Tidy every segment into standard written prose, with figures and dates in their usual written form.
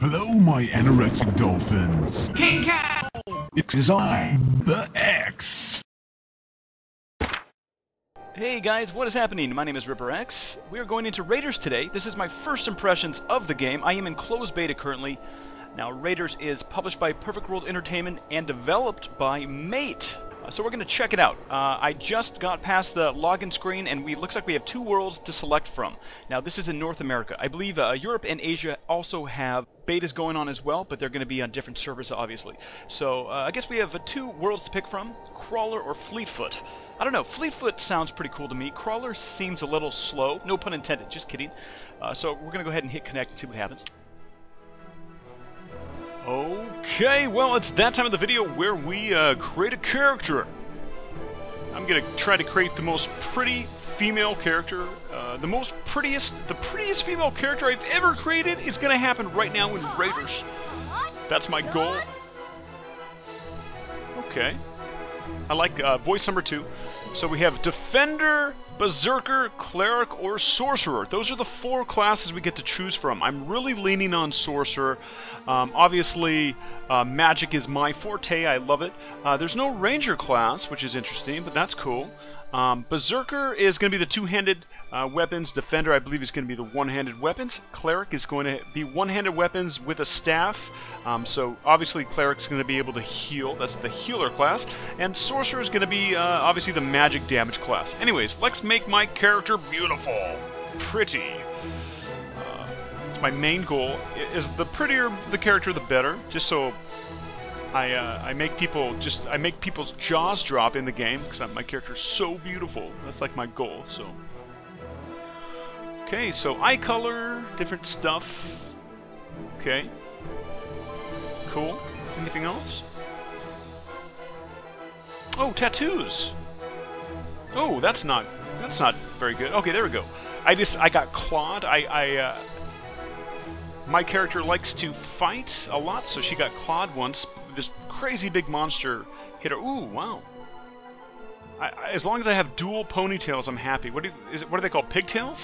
Hello, my anorexic dolphins. King Cow! It is I, the X. Hey guys, what is happening? My name is RaiderZ. We are going into RaiderZ today. This is my first impressions of the game. I am in closed beta currently. Now, RaiderZ is published by Perfect World Entertainment and developed by MAIET. So we're going to check it out. I just got past the login screen and looks like we have 2 worlds to select from. Now this is in North America. I believe Europe and Asia also have betas going on as well, but they're going to be on different servers obviously. So I guess we have 2 worlds to pick from, Crawler or Fleetfoot. I don't know, Fleetfoot sounds pretty cool to me. Crawler seems a little slow, no pun intended, just kidding. So we're going to go ahead and hit connect and see what happens. Okay, well, it's that time of the video where we create a character. I'm gonna try to create the most pretty female character. The prettiest female character I've ever created is gonna happen right now in RaiderZ. That's my goal. Okay. I like voice number 2. So we have Defender, Berserker, Cleric, or Sorcerer. Those are the 4 classes we get to choose from. I'm really leaning on Sorcerer. Obviously, magic is my forte. I love it. There's no Ranger class, which is interesting, but that's cool. Berserker is going to be the 2-handed weapons. Defender, I believe, is going to be the 1-handed weapons. Cleric is going to be 1-handed weapons with a staff. So obviously Cleric's going to be able to heal. That's the healer class. And Sorcerer is going to be obviously the magic damage class. Anyways, let's make my character beautiful. Pretty. It's my main goal. Is the prettier the character, the better. Just so I make people's jaws drop in the game because my character's so beautiful. That's like my goal. So okay, so eye color, different stuff. Okay, cool. Anything else? Oh, tattoos. Oh, that's not very good. Okay, there we go. I got clawed. My character likes to fight a lot, so she got clawed once. This crazy big monster hit her. Ooh, wow. As long as I have dual ponytails, I'm happy. What are they called? Pigtails?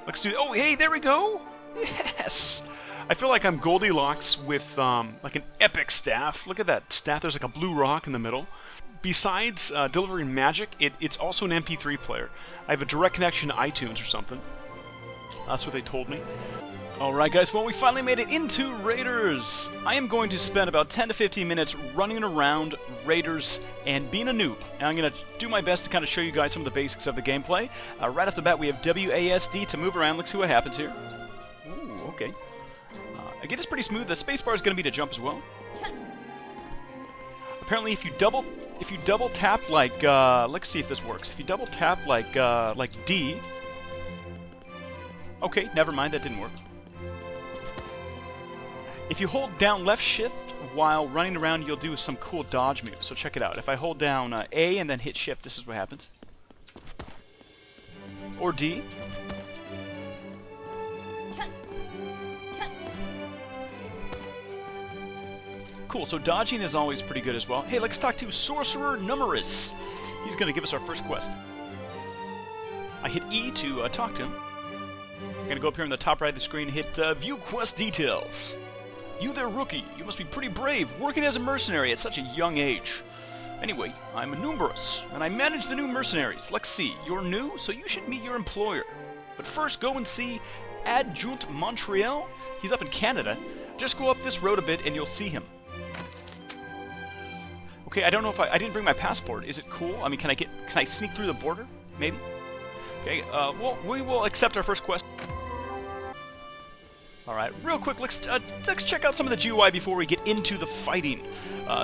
Let's do. Oh, hey, there we go. Yes. I feel like I'm Goldilocks with like an epic staff. Look at that staff. There's like a blue rock in the middle. Besides delivering magic, it's also an MP3 player. I have a direct connection to iTunes or something. That's what they told me. Alright guys, well we finally made it into RaiderZ. I am going to spend about 10 to 15 minutes running around RaiderZ and being a noob. And I'm going to do my best to kind of show you guys some of the basics of the gameplay. Right off the bat we have WASD to move around. Let's see what happens here. Ooh, okay. Again, it's pretty smooth. The spacebar is going to be to jump as well. Apparently if you double tap like, let's see if this works. If you double tap like D. Okay, never mind, that didn't work. If you hold down left shift while running around, you'll do some cool dodge moves. So check it out. If I hold down A and then hit shift, this is what happens. Or D. Cool, so dodging is always pretty good as well. Hey, let's talk to Sorcerer Numerous. He's going to give us our first quest. I hit E to talk to him. I'm going to go up here on the top right of the screen and hit View Quest Details. You there, rookie. You must be pretty brave, working as a mercenary at such a young age. Anyway, I'm numerous, and I manage the new mercenaries. Let's see, you're new, so you should meet your employer. But first, go and see Adjunt Montreal. He's up in Canada. Just go up this road a bit, and you'll see him. Okay, I don't know if I didn't bring my passport. Is it cool? I mean, can I sneak through the border? Maybe? Okay, well, we will accept our first quest. Alright, real quick, let's check out some of the GUI before we get into the fighting.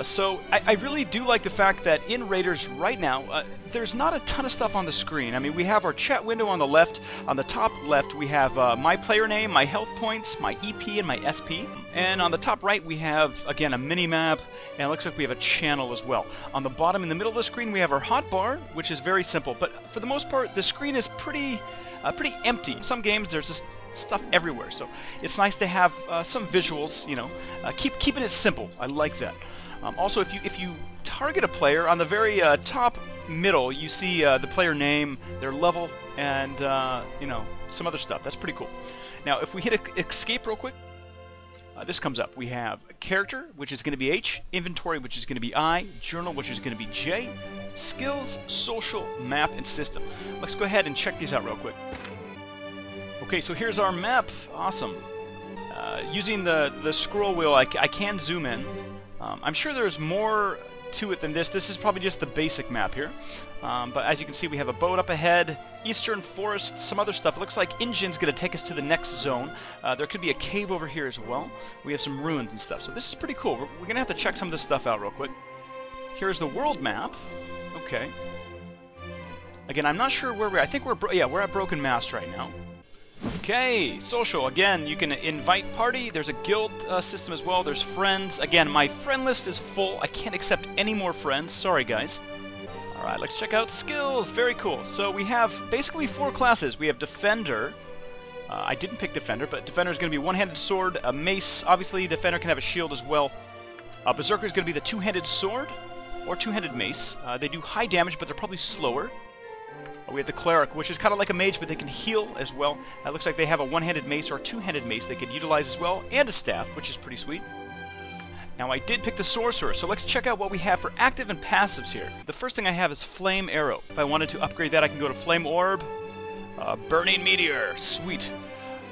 So, I really do like the fact that in RaiderZ right now, there's not a ton of stuff on the screen. I mean, we have our chat window on the left. On the top left, we have my player name, my health points, my EP, and my SP. And on the top right, we have, again, a mini-map, and it looks like we have a channel as well. On the bottom, in the middle of the screen, we have our hotbar, which is very simple. But for the most part, the screen is pretty empty. In some games, there's just stuff everywhere, so it's nice to have some visuals, you know, keeping it simple. I like that. Also, if you target a player, on the very top middle, you see the player name, their level, and you know, some other stuff. That's pretty cool. Now, if we hit escape real quick, this comes up. We have character, which is going to be H, inventory, which is going to be I, journal, which is going to be J, skills, social, map, and system. Let's go ahead and check these out real quick. Okay, so here's our map. Awesome. Using the scroll wheel, I can zoom in. I'm sure there's more to it than this. This is probably just the basic map here. But as you can see, we have a boat up ahead, eastern forest, some other stuff. It looks like Injin's going to take us to the next zone. There could be a cave over here as well. We have some ruins and stuff. So this is pretty cool. We're going to have to check some of this stuff out real quick. Here's the world map. Okay. Again, I'm not sure where we're... I think we're at Broken Mast right now. Okay, social. Again, you can invite party. There's a guild system as well. There's friends. Again, my friend list is full. I can't accept any more friends. Sorry, guys. Alright, let's check out skills. Very cool. So we have basically 4 classes. We have Defender. I didn't pick Defender, but Defender is going to be one-handed sword, a mace. Obviously, Defender can have a shield as well. Berserker is going to be the two-handed sword or two-handed mace. They do high damage, but they're probably slower. We have the Cleric, which is kind of like a mage, but they can heal as well. It looks like they have a one-handed mace or a two-handed mace they could utilize as well, and a staff, which is pretty sweet. Now I did pick the Sorcerer, so let's check out what we have for active and passives here. The first thing I have is Flame Arrow. If I wanted to upgrade that, I can go to Flame Orb, Burning Meteor, sweet.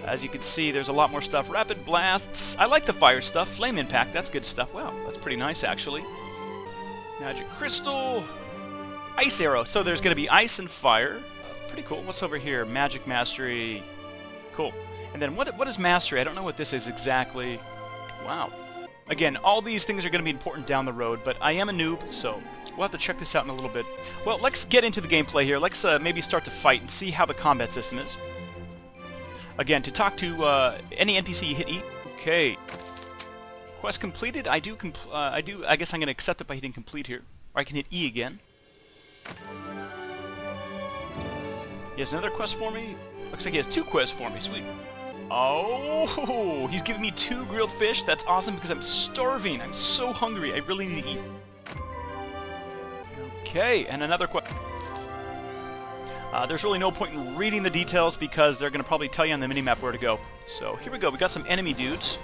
As you can see, there's a lot more stuff. Rapid Blasts, I like the fire stuff. Flame Impact, that's good stuff. Wow, that's pretty nice actually. Magic Crystal, Ice Arrow, so there's going to be ice and fire. Pretty cool. What's over here? Magic Mastery. Cool. And then what is Mastery? I don't know what this is exactly. Wow. Again, all these things are going to be important down the road, but I am a noob, so we'll have to check this out in a little bit. Well, let's get into the gameplay here. Let's maybe start to fight and see how the combat system is. Again, to talk to any NPC, you hit E. Okay. Quest completed. I guess I'm going to accept it by hitting complete here. Or I can hit E again. He has another quest for me. Looks like he has 2 quests for me. Sweet. Oh, he's giving me 2 grilled fish. That's awesome because I'm starving. I'm so hungry. I really need to eat. Okay, and another quest. There's really no point in reading the details because they're going to probably tell you on the minimap where to go. So here we go. We got some enemy dudes.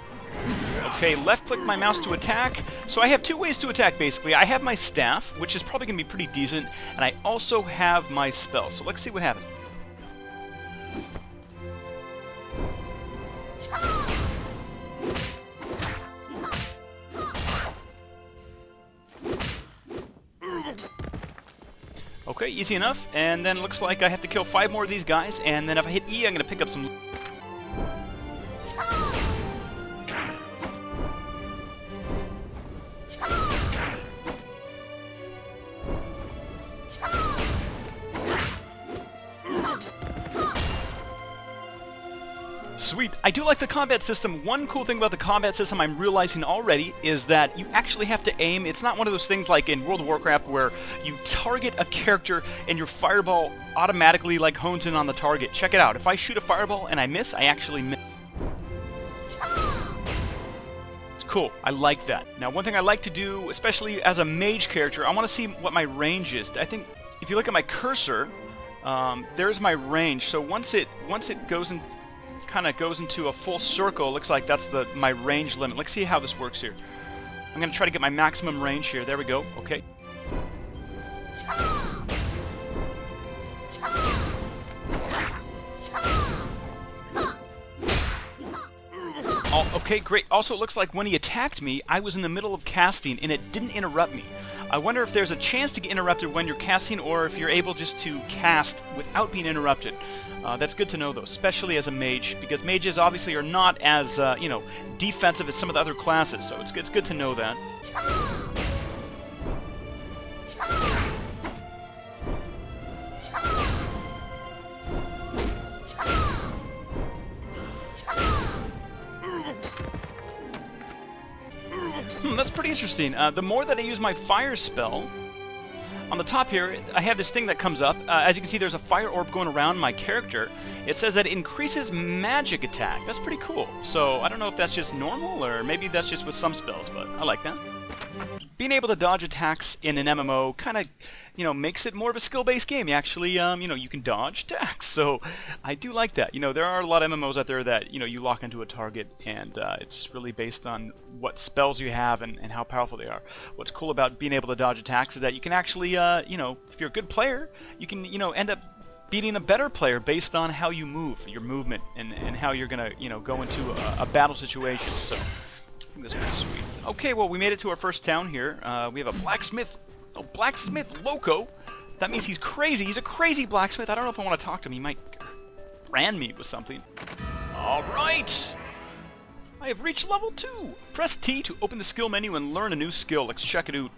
Okay, left click my mouse to attack. So I have 2 ways to attack basically. I have my staff, which is probably going to be pretty decent, and I also have my spell. So let's see what happens. Okay, easy enough. And then it looks like I have to kill 5 more of these guys, and then if I hit E, I'm going to pick up some... Sweet. I do like the combat system. One cool thing about the combat system I'm realizing already is that you actually have to aim. It's not one of those things like in World of Warcraft where you target a character and your fireball automatically like hones in on the target. Check it out. If I shoot a fireball and I miss, I actually miss. It's cool. I like that. Now one thing I like to do, especially as a mage character, I want to see what my range is. I think if you look at my cursor, there's my range. So once it goes in, kind of goes into a full circle, looks like that's my range limit. Let's see how this works here. I'm going to try to get my maximum range here. There we go. Okay. Oh, okay, great. Also, it looks like when he attacked me, I was in the middle of casting and it didn't interrupt me. I wonder if there's a chance to get interrupted when you're casting or if you're able just to cast without being interrupted. That's good to know, though, especially as a mage, because mages obviously are not as, you know, defensive as some of the other classes, so it's good to know that. That's pretty interesting. The more that I use my fire spell, on the top here, I have this thing that comes up. As you can see, there's a fire orb going around my character. It says that it increases magic attack. That's pretty cool. So, I don't know if that's just normal, or maybe that's just with some spells, but I like that. Being able to dodge attacks in an MMO kind of, makes it more of a skill-based game. You actually, you can dodge attacks. So I do like that. There are a lot of MMOs out there that, you lock into a target, and it's just really based on what spells you have and how powerful they are. What's cool about being able to dodge attacks is that you can actually, if you're a good player, you can, end up beating a better player based on how you move, your movement, and how you're going to, go into a battle situation. So I think that's pretty sweet. Okay, well, we made it to our first town here. We have a blacksmith. Oh, blacksmith loco. That means he's crazy. He's a crazy blacksmith. I don't know if I want to talk to him. He might brand me with something. All right. I have reached level 2. Press T to open the skill menu and learn a new skill. Let's check it out.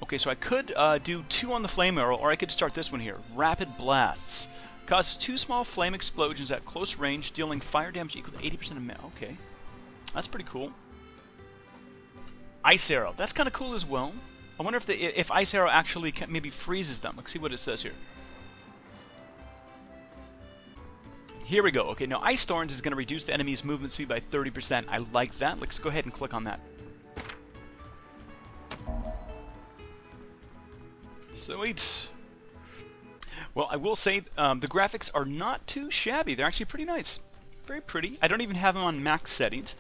Okay, so I could do 2 on the flame arrow, or I could start this one here. Rapid blasts. Causes 2 small flame explosions at close range, dealing fire damage equal to 80% of okay. That's pretty cool. Ice arrow. That's kind of cool as well. I wonder if ice arrow actually maybe freezes them. Let's see what it says here. Here we go. Okay, now Ice Thorns is going to reduce the enemy's movement speed by 30%. I like that. Let's go ahead and click on that. Sweet. Well, I will say the graphics are not too shabby. They're actually pretty nice. Very pretty. I don't even have them on max settings.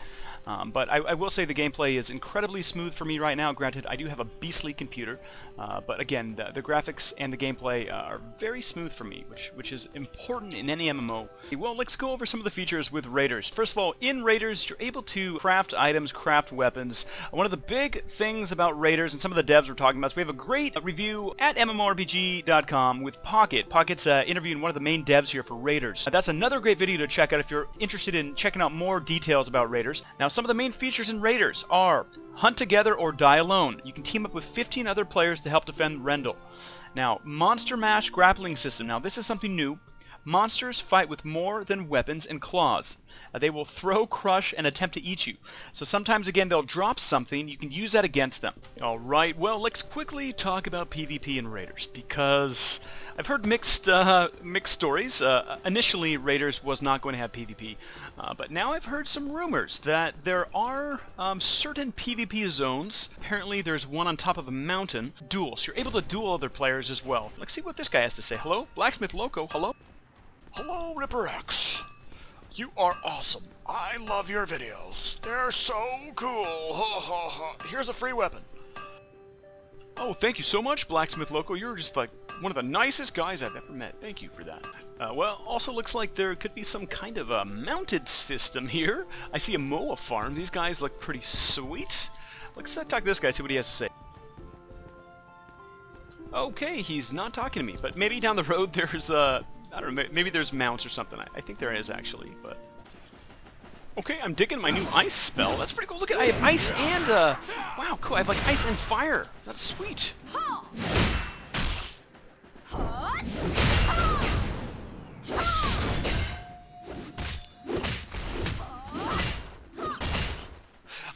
But I will say the gameplay is incredibly smooth for me right now. Granted, I do have a beastly computer, but again, the graphics and the gameplay are very smooth for me, which is important in any MMO. Well, let's go over some of the features with Raiders. First of all, in Raiders, you're able to craft items, craft weapons. One of the big things about Raiders, and some of the devs were talking about, is we have a great review at MMORPG.com with Pocket. Pocket's interviewing one of the main devs here for Raiders. That's another great video to check out if you're interested in checking out more details about Raiders. Now, some of the main features in Raiders are hunt together or die alone. You can team up with 15 other players to help defend Rendel. Now, monster mash grappling system. Now, this is something new. Monsters fight with more than weapons and claws. They will throw, crush, and attempt to eat you. So sometimes, again, they'll drop something. You can use that against them. Alright, well, let's quickly talk about PvP in Raiders, because I've heard mixed stories. Initially, Raiders was not going to have PvP, but now I've heard some rumors that there are certain PvP zones. Apparently, there's one on top of a mountain. Duels. You're able to duel other players as well. Let's see what this guy has to say. Hello? Blacksmith Loco, hello? Hello, Ripper X. You are awesome. I love your videos. They're so cool. Here's a free weapon. Oh, thank you so much, Blacksmith Loco. You're just like one of the nicest guys I've ever met. Thank you for that. Well, also looks like there could be some kind of a mounted system here. I see a MOA farm. These guys look pretty sweet. Let's talk to this guy, see what he has to say. Okay, he's not talking to me, but maybe down the road there's I don't know, maybe there's mounts or something. I think there is, actually, but... Okay, I'm digging my new ice spell. That's pretty cool. Look at I have ice and, wow, cool. I have, like, ice and fire. That's sweet.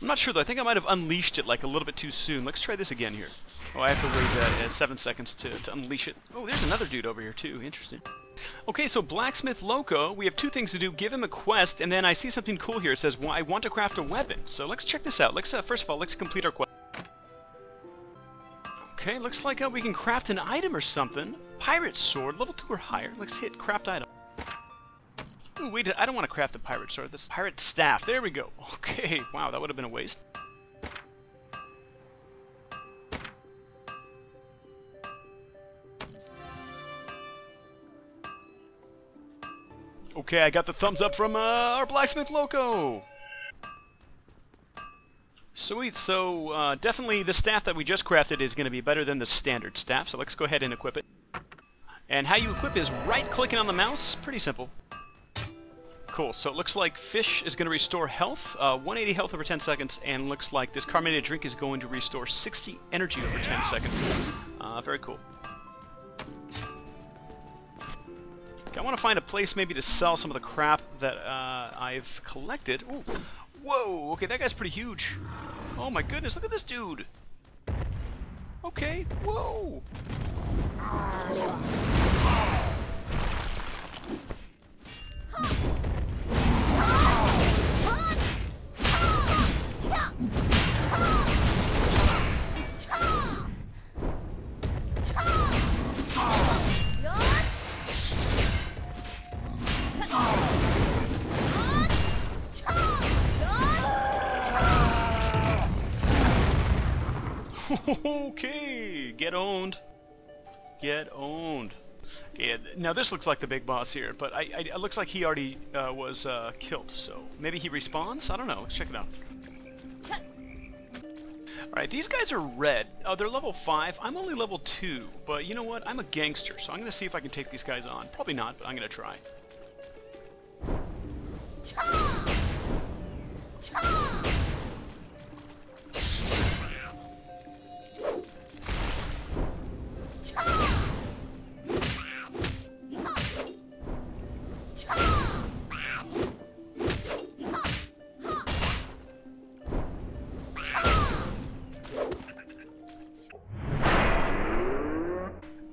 I'm not sure, though. I think I might have unleashed it, like, a little bit too soon. Let's try this again here. Oh, I have to wait 7 seconds to unleash it. Oh, there's another dude over here, too. Interesting. Okay, so Blacksmith Loco, we have 2 things to do. Give him a quest, and then I see something cool here. It says, well, I want to craft a weapon. So let's check this out. Let's first of all, let's complete our quest. Okay, looks like we can craft an item or something. Pirate sword, level 2 or higher. Let's hit craft item. Ooh, wait, I don't want to craft the pirate sword. This pirate staff. There we go. Okay, wow, that would have been a waste. Okay, I got the thumbs up from our Blacksmith Loco. Sweet, so definitely the staff that we just crafted is going to be better than the standard staff, so let's go ahead and equip it. And how you equip is right-clicking on the mouse. Pretty simple. Cool, so it looks like fish is going to restore health, 180 health over 10 seconds, and looks like this carbonated drink is going to restore 60 energy over 10 seconds. Very cool. I want to find a place maybe to sell some of the crap that I've collected. Ooh. Whoa, okay, that guy's pretty huge. Oh my goodness, look at this dude. Okay, whoa. Okay, get owned. Get owned. Yeah, now this looks like the big boss here, but it looks like he already was killed, so maybe he respawns? I don't know. Let's check it out. Alright, these guys are red. Oh, they're level 5. I'm only level 2, but you know what? I'm a gangster, so I'm going to see if I can take these guys on. Probably not, but I'm going to try.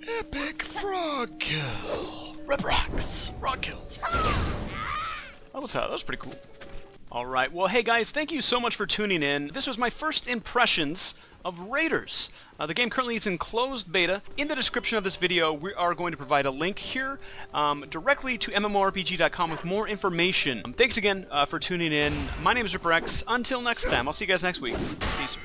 Epic frog kill. Ribrax. Frog kill. That was pretty cool. Alright, well hey guys, thank you so much for tuning in. This was my first impressions of Raiders. The game currently is in closed beta. In the description of this video, we are going to provide a link here directly to MMORPG.com with more information. Thanks again for tuning in. My name is RaiderZ. Until next time, I'll see you guys next week. Peace.